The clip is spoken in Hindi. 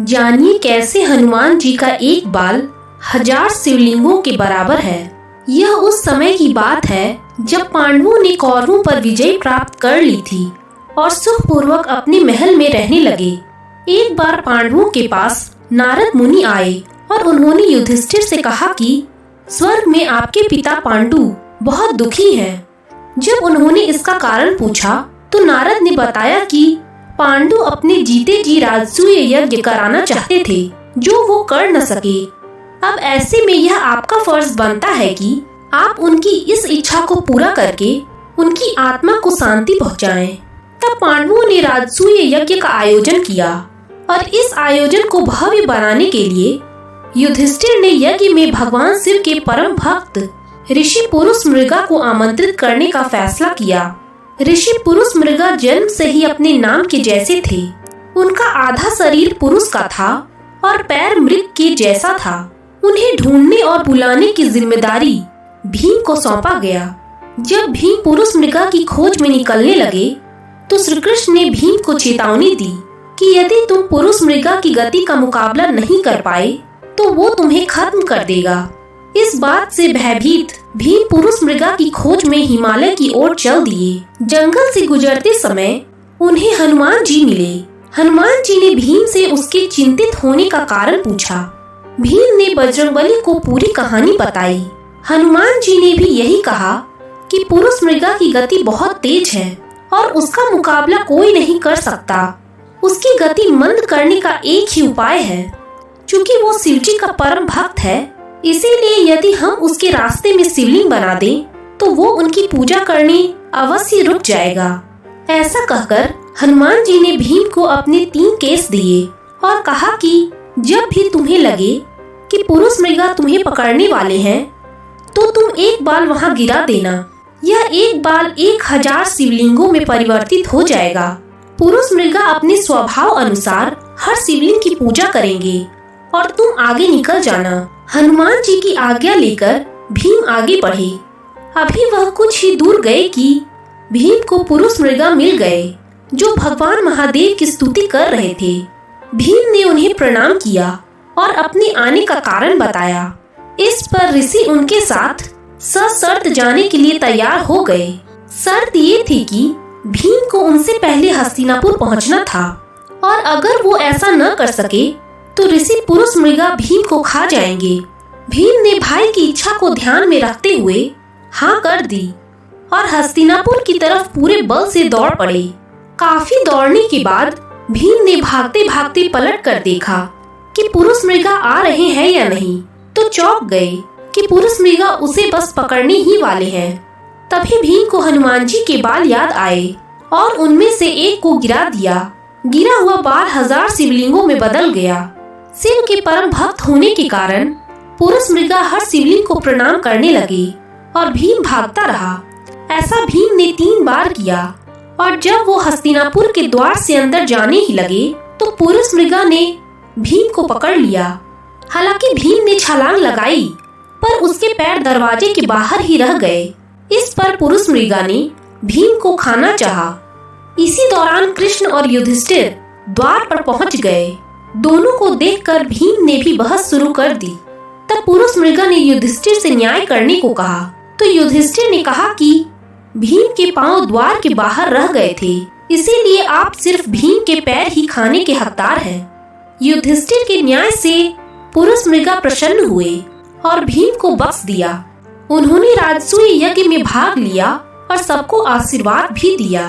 जानिए कैसे हनुमान जी का एक बाल 1000 शिवलिंगों के बराबर है। यह उस समय की बात है जब पांडवों ने कौरवों पर विजय प्राप्त कर ली थी और सुखपूर्वक अपने महल में रहने लगे। एक बार पांडवों के पास नारद मुनि आए और उन्होंने युधिष्ठिर से कहा कि स्वर्ग में आपके पिता पांडु बहुत दुखी हैं। जब उन्होंने इसका कारण पूछा तो नारद ने बताया कि पांडु अपने जीते जी राजसूय यज्ञ कराना चाहते थे जो वो कर न सके। अब ऐसे में यह आपका फर्ज बनता है कि आप उनकी इस इच्छा को पूरा करके उनकी आत्मा को शांति पहुंचाएं। तब पांडवों ने राजसूय यज्ञ का आयोजन किया और इस आयोजन को भव्य बनाने के लिए युधिष्ठिर ने यज्ञ में भगवान शिव के परम भक्त ऋषि पुरुष मृगा को आमंत्रित करने का फैसला किया। ऋषि पुरुष मृगा जन्म से ही अपने नाम के जैसे थे। उनका आधा शरीर पुरुष का था और पैर मृग के जैसा था। उन्हें ढूंढने और बुलाने की जिम्मेदारी भीम को सौंपा गया। जब भीम पुरुष मृगा की खोज में निकलने लगे तो श्री कृष्ण ने भीम को चेतावनी दी कि यदि तुम पुरुष मृगा की गति का मुकाबला नहीं कर पाए तो वो तुम्हें खत्म कर देगा। इस बात से भयभीत भीम पुरुष मृगा की खोज में हिमालय की ओर चल दिए। जंगल से गुजरते समय उन्हें हनुमान जी मिले। हनुमान जी ने भीम से उसके चिंतित होने का कारण पूछा। भीम ने बजरंगबली को पूरी कहानी बताई। हनुमान जी ने भी यही कहा कि पुरुष मृगा की गति बहुत तेज है और उसका मुकाबला कोई नहीं कर सकता। उसकी गति मंद करने का एक ही उपाय है। चूँकि वो शिवजी का परम भक्त है, इसीलिए यदि हम उसके रास्ते में शिवलिंग बना दें तो वो उनकी पूजा करने अवश्य रुक जाएगा। ऐसा कहकर हनुमान जी ने भीम को अपने 3 केस दिए और कहा कि जब भी तुम्हें लगे कि पुरुष मृगा तुम्हें पकड़ने वाले हैं तो तुम एक बाल वहाँ गिरा देना। यह एक बाल 1000 शिवलिंगों में परिवर्तित हो जाएगा। पुरुष मृगा अपने स्वभाव अनुसार हर शिवलिंग की पूजा करेंगे और तुम आगे निकल जाना। हनुमान जी की आज्ञा लेकर भीम आगे बढ़े। अभी वह कुछ ही दूर गए कि भीम को पुरुष मृगा मिल गए जो भगवान महादेव की स्तुति कर रहे थे। भीम ने उन्हें प्रणाम किया और अपने आने का कारण बताया। इस पर ऋषि उनके साथ सशर्त जाने के लिए तैयार हो गए। शर्त ये थी कि भीम को उनसे पहले हस्तिनापुर पहुंचना था और अगर वो ऐसा न कर सके तो ऋषि पुरुष मृगा भीम को खा जाएंगे। भीम ने भाई की इच्छा को ध्यान में रखते हुए हाँ कर दी और हस्तिनापुर की तरफ पूरे बल से दौड़ पड़े। काफी दौड़ने के बाद भीम ने भागते भागते पलट कर देखा कि पुरुष मृगा आ रहे हैं या नहीं, तो चौंक गए कि पुरुष मृगा उसे बस पकड़ने ही वाले हैं। तभी भीम को हनुमान जी के बाल याद आए और उनमें से एक को गिरा दिया। गिरा हुआ बाल 1000 शिवलिंगों में बदल गया। शिव के परम भक्त होने के कारण पुरुष मृगा हर शिवलिंग को प्रणाम करने लगे और भीम भागता रहा। ऐसा भीम ने 3 बार किया और जब वो हस्तिनापुर के द्वार से अंदर जाने ही लगे तो पुरुष मृगा ने भीम को पकड़ लिया। हालांकि भीम ने छलांग लगाई पर उसके पैर दरवाजे के बाहर ही रह गए। इस पर पुरुष मृगा ने भीम को खाना चाहा। इसी दौरान कृष्ण और युधिष्ठिर द्वार पर पहुंच गए। दोनों को देखकर भीम ने भी बहस शुरू कर दी। तब पुरुष मृगा ने युधिष्ठिर से न्याय करने को कहा तो युधिष्ठिर ने कहा कि भीम के पांव द्वार के बाहर रह गए थे, इसीलिए आप सिर्फ भीम के पैर ही खाने के हकदार हैं। युधिष्ठिर के न्याय से पुरुष मृगा प्रसन्न हुए और भीम को बख्श दिया। उन्होंने राजसूय यज्ञ में भाग लिया और सबको आशीर्वाद भी दिया।